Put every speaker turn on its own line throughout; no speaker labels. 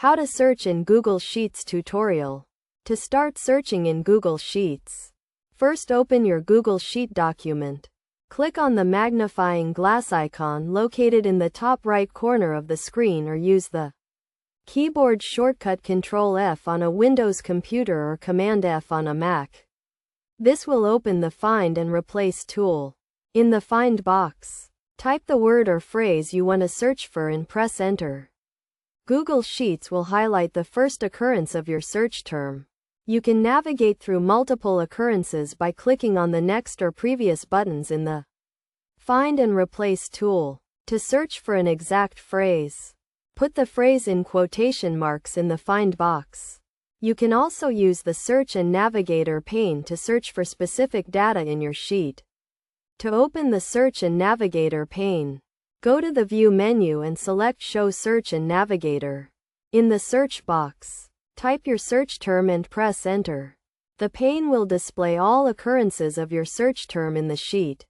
How to search in Google Sheets tutorial. To start searching in Google Sheets, first open your Google Sheet document. Click on the magnifying glass icon located in the top right corner of the screen or use the keyboard shortcut Ctrl+F on a Windows computer or Command+F on a Mac. This will open the Find and Replace tool. In the Find box, type the word or phrase you want to search for and press Enter. Google Sheets will highlight the first occurrence of your search term. You can navigate through multiple occurrences by clicking on the next or previous buttons in the Find and Replace tool. To search for an exact phrase, put the phrase in quotation marks in the Find box. You can also use the Search and Navigator pane to search for specific data in your sheet. To open the Search and Navigator pane, go to the View menu and select Show Search and Navigator. In the search box, type your search term and press Enter. The pane will display all occurrences of your search term in the sheet.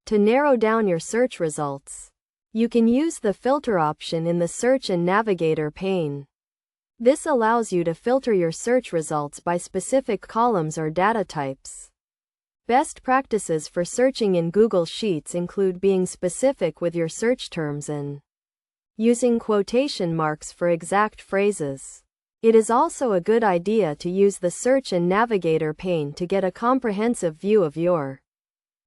To narrow down your search results, you can use the Filter option in the Search and Navigator pane. This allows you to filter your search results by specific columns or data types. Best practices for searching in Google Sheets include being specific with your search terms and using quotation marks for exact phrases. It is also a good idea to use the Search and Navigator pane to get a comprehensive view of your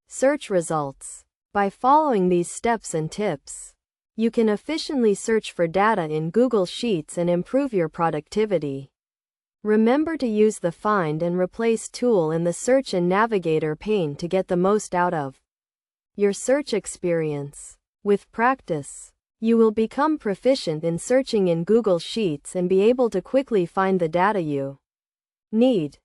search results. By following these steps and tips, you can efficiently search for data in Google Sheets and improve your productivity. Remember to use the Find and Replace tool in the Search and Navigator pane to get the most out of your search experience. With practice, you will become proficient in searching in Google Sheets and be able to quickly find the data you need.